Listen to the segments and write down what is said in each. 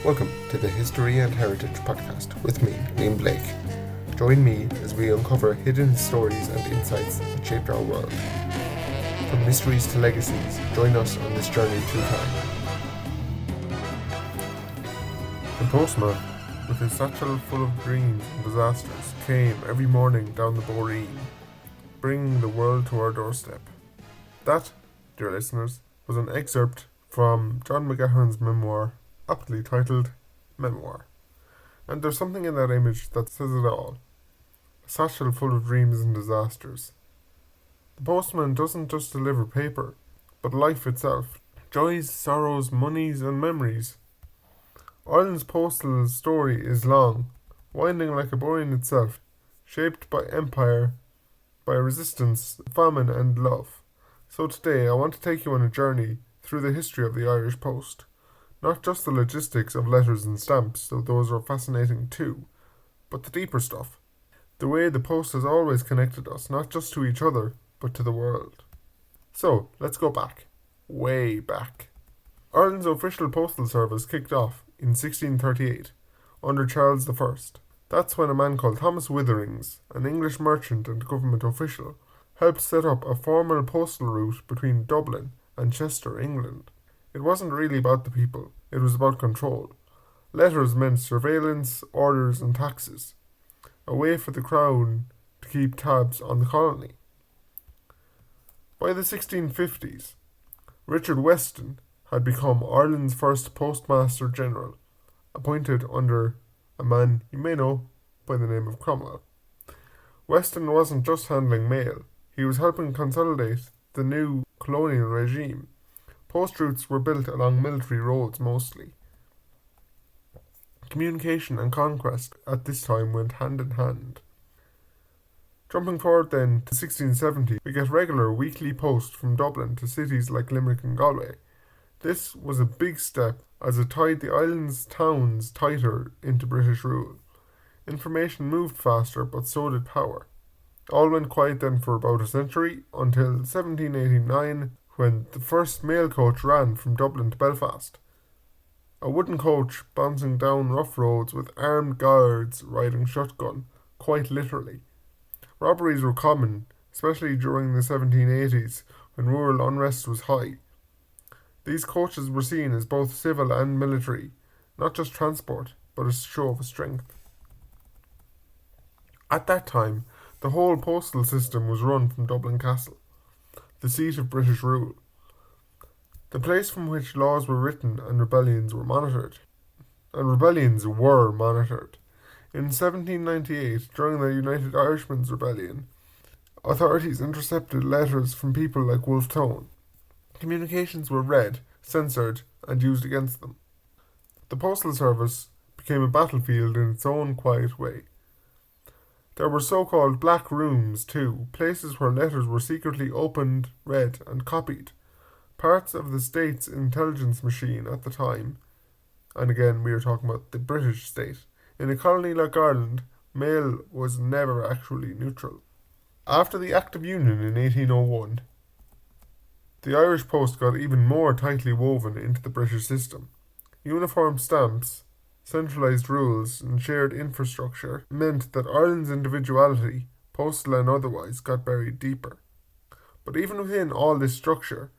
Welcome to the History and Heritage podcast with me, Liam Blake. Join me as we uncover hidden stories and insights that shaped our world. From mysteries to legacies, join us on this journey through time. The postman, with his satchel full of dreams and disasters, came every morning down the boreen, bringing the world to our doorstep. That, dear listeners, was an excerpt from John McGahern's memoir, aptly titled Memoir. And there's something in that image that says it all. A satchel full of dreams and disasters. The postman doesn't just deliver paper, but life itself. Joys, sorrows, monies and memories. Ireland's postal story is long, winding like a boreen itself, shaped by empire, by resistance, famine and love. So today I want to take you on a journey through the history of the Irish post. Not just the logistics of letters and stamps, though those are fascinating too, but the deeper stuff. The way the post has always connected us, not just to each other, but to the world. So, let's go back. Way back. Ireland's official postal service kicked off in 1638, under Charles I. That's when a man called Thomas Witherings, an English merchant and government official, helped set up a formal postal route between Dublin and Chester, England. It wasn't really about the people, it was about control. Letters meant surveillance, orders and taxes. A way for the crown to keep tabs on the colony. By the 1650s, Richard Weston had become Ireland's first Postmaster General, appointed under a man you may know by the name of Cromwell. Weston wasn't just handling mail, he was helping consolidate the new colonial regime. Post routes were built along military roads mostly. Communication and conquest at this time went hand in hand. Jumping forward then to 1670, we get regular weekly post from Dublin to cities like Limerick and Galway. This was a big step as it tied the island's towns tighter into British rule. Information moved faster, but so did power. All went quiet then for about a century, until 1789, when the first mail coach ran from Dublin to Belfast. A wooden coach bouncing down rough roads with armed guards riding shotgun, quite literally. Robberies were common, especially during the 1780s, when rural unrest was high. These coaches were seen as both civil and military, not just transport, but a show of strength. At that time, the whole postal system was run from Dublin Castle, the seat of British rule, the place from which laws were written and rebellions were monitored. In 1798, during the United Irishmen's Rebellion, authorities intercepted letters from people like Wolfe Tone. Communications were read, censored, and used against them. The postal service became a battlefield in its own quiet way. There were so-called black rooms too, places where letters were secretly opened, read and copied. Parts of the state's intelligence machine at the time, and again we are talking about the British state. In a colony like Ireland, mail was never actually neutral. After the Act of Union in 1801, the Irish post got even more tightly woven into the British system. Uniform stamps, centralised rules and shared infrastructure meant that Ireland's individuality, postal and otherwise, got buried deeper. But even within all this structure,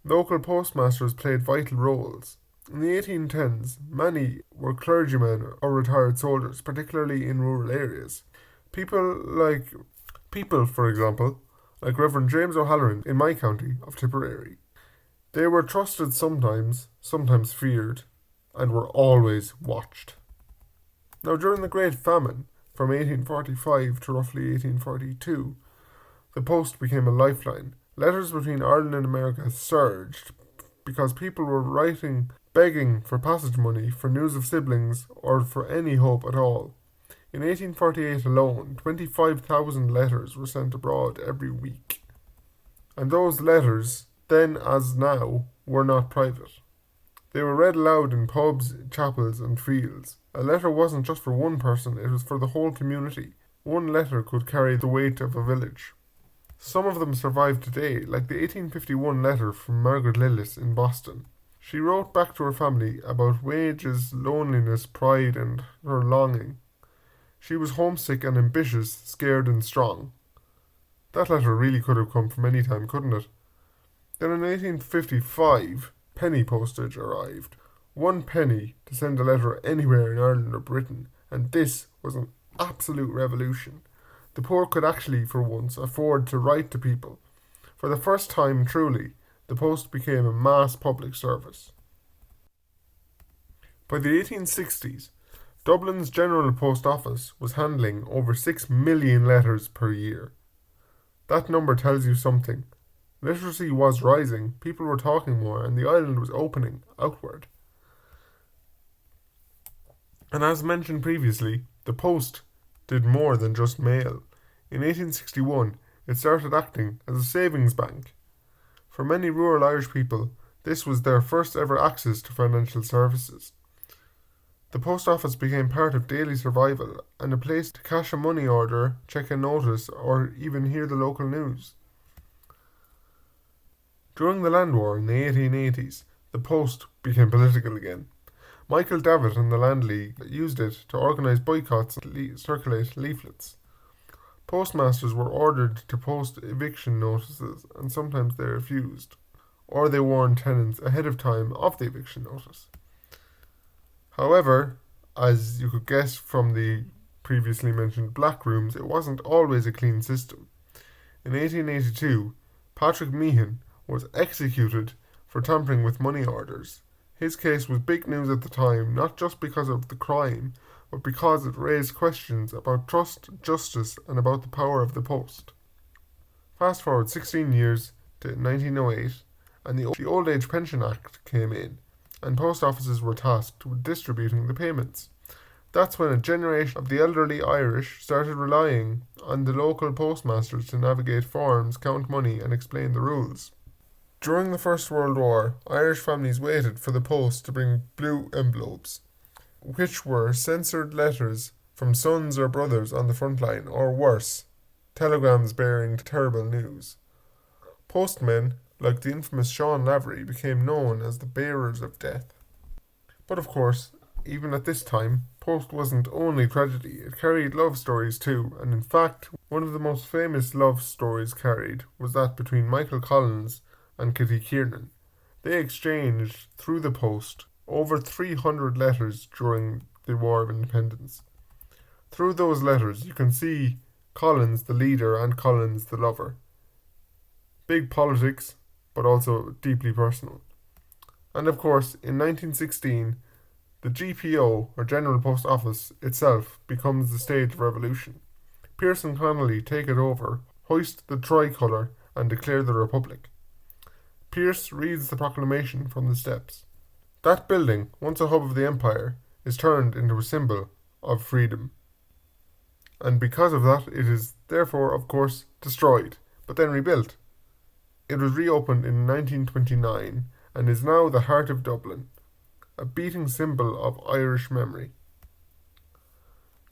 local postmasters played vital roles. In the 1810s, many were clergymen or retired soldiers, particularly in rural areas. People, for example, like Reverend James O'Halloran in my county of Tipperary. They were trusted sometimes feared, and were always watched. Now, during the Great Famine, from 1845 to roughly 1842, the post became a lifeline. Letters between Ireland and America surged because people were writing, begging for passage money, for news of siblings, or for any hope at all. In 1848 alone, 25,000 letters were sent abroad every week. And those letters, then as now, were not private. They were read aloud in pubs, chapels and fields. A letter wasn't just for one person, it was for the whole community. One letter could carry the weight of a village. Some of them survive today, like the 1851 letter from Margaret Lillis in Boston. She wrote back to her family about wages, loneliness, pride, and her longing. She was homesick and ambitious, scared and strong. That letter really could have come from any time, couldn't it? Then in 1855, penny postage arrived. 1 penny to send a letter anywhere in Ireland or Britain, and this was an absolute revolution. The poor could actually, for once, afford to write to people. For the first time, truly, the post became a mass public service. By the 1860s, Dublin's General Post Office was handling over 6 million letters per year. That number tells you something. Literacy was rising, people were talking more, and the island was opening outward. And as mentioned previously, the post did more than just mail. In 1861, it started acting as a savings bank. For many rural Irish people, this was their first ever access to financial services. The post office became part of daily survival and a place to cash a money order, check a notice, or even hear the local news. During the Land War in the 1880s, the post became political again. Michael Davitt and the Land League used it to organise boycotts and circulate leaflets. Postmasters were ordered to post eviction notices, and sometimes they refused, or they warned tenants ahead of time of the eviction notice. However, as you could guess from the previously mentioned black rooms, it wasn't always a clean system. In 1882, Patrick Meehan was executed for tampering with money orders. His case was big news at the time, not just because of the crime, but because it raised questions about trust, justice, and about the power of the post. Fast forward 16 years to 1908, and the Old Age Pension Act came in, and post offices were tasked with distributing the payments. That's when a generation of the elderly Irish started relying on the local postmasters to navigate forms, count money, and explain the rules. During the First World War, Irish families waited for the post to bring blue envelopes, which were censored letters from sons or brothers on the front line, or worse, telegrams bearing terrible news. Postmen, like the infamous Sean Lavery, became known as the bearers of death. But of course, even at this time, post wasn't only tragedy, it carried love stories too, and in fact, one of the most famous love stories carried was that between Michael Collins and Kitty Kiernan. They exchanged, through the post, over 300 letters during the War of Independence. Through those letters, you can see Collins the leader and Collins the lover. Big politics, but also deeply personal. And of course, in 1916, the GPO, or General Post Office, itself becomes the stage of revolution. Pearse and Connolly take it over, hoist the tricolour, and declare the Republic. Pearse reads the proclamation from the steps. That building, once a hub of the empire, is turned into a symbol of freedom. And because of that, it is therefore, of course, destroyed, but then rebuilt. It was reopened in 1929 and is now the heart of Dublin, a beating symbol of Irish memory.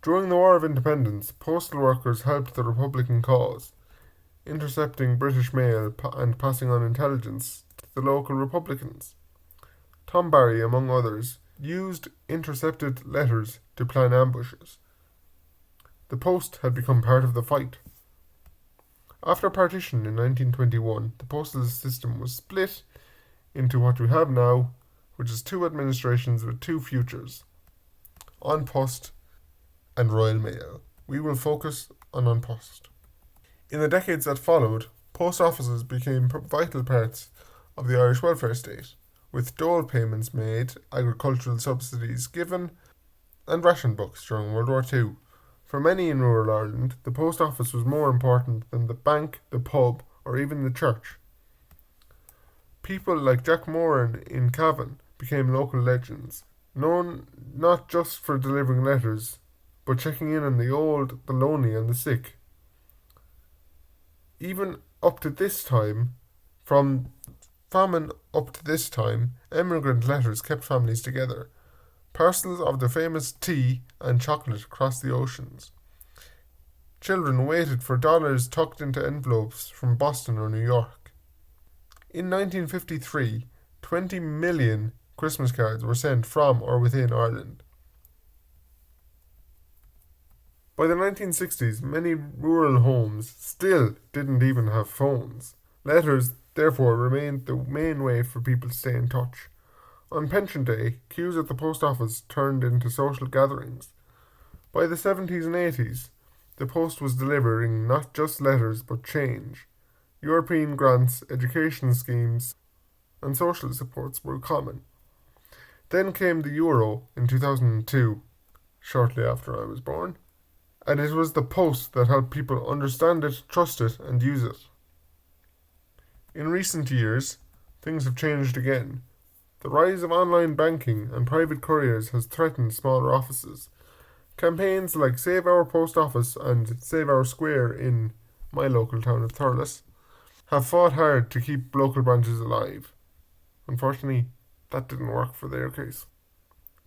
During the War of Independence, postal workers helped the Republican cause, intercepting British mail and passing on intelligence to the local Republicans. Tom Barry, among others, used intercepted letters to plan ambushes. The post had become part of the fight. After partition in 1921, the postal system was split into what we have now, which is two administrations with two futures, An Post and Royal Mail. We will focus on An Post. In the decades that followed, post offices became vital parts of the Irish welfare state, with dole payments made, agricultural subsidies given, and ration books during World War II. For many in rural Ireland, the post office was more important than the bank, the pub, or even the church. People like Jack Moran in Cavan became local legends, known not just for delivering letters, but checking in on the old, the lonely, and the sick. Even up to this time, from famine up to this time, emigrant letters kept families together. Parcels of the famous tea and chocolate crossed the oceans. Children waited for dollars tucked into envelopes from Boston or New York. In 1953, 20 million Christmas cards were sent from or within Ireland. By the 1960s, many rural homes still didn't even have phones. Letters, therefore, remained the main way for people to stay in touch. On Pension Day, queues at the post office turned into social gatherings. By the 70s and 80s, the post was delivering not just letters but change. European grants, education schemes, and social supports were common. Then came the euro in 2002, shortly after I was born, and it was the post that helped people understand it, trust it, and use it. In recent years, things have changed again. The rise of online banking and private couriers has threatened smaller offices. Campaigns like Save Our Post Office and Save Our Square in my local town of Thurles have fought hard to keep local branches alive. Unfortunately, that didn't work for their case.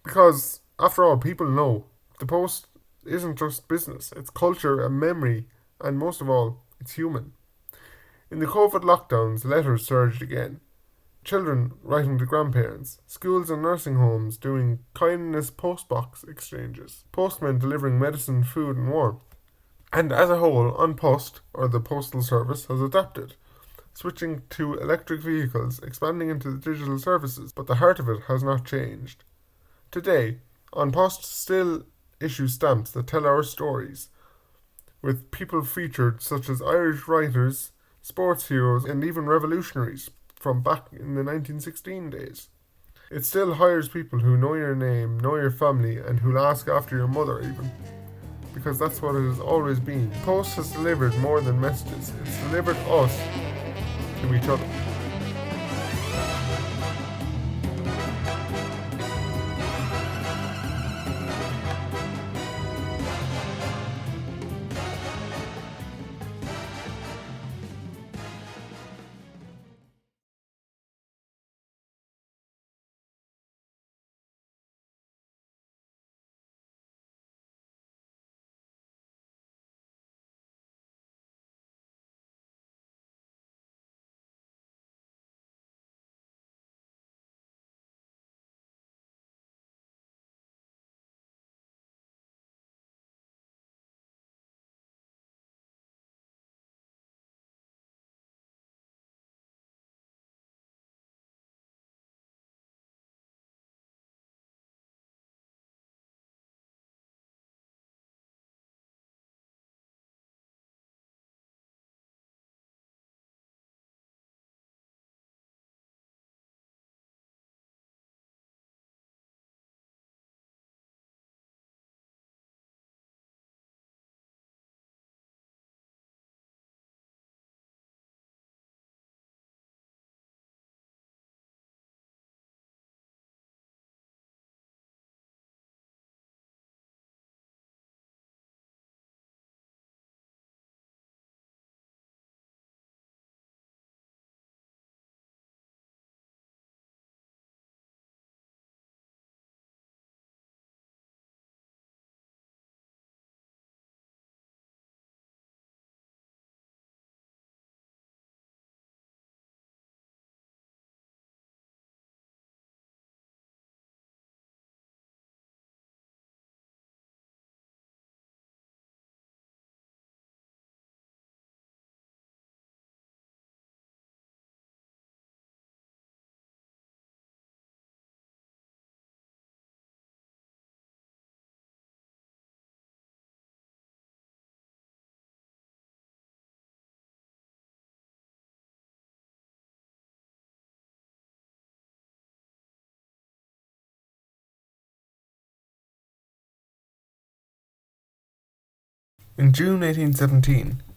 Because, after all, people know the post isn't just business, it's culture and memory, and most of all, it's human. In the COVID lockdowns, letters surged again. Children writing to grandparents, schools and nursing homes doing kindness postbox exchanges, postmen delivering medicine, food, and warmth. And as a whole, An Post, or the Postal Service, has adapted, switching to electric vehicles, expanding into the digital services, but the heart of it has not changed. Today, An Post still issue stamps that tell our stories, with people featured such as Irish writers, sports heroes, and even revolutionaries from back in the 1916 days. It still hires people who know your name, know your family, and who'll ask after your mother even. Because that's what it has always been. Post has delivered more than messages. It's delivered us to each other. In June 1817,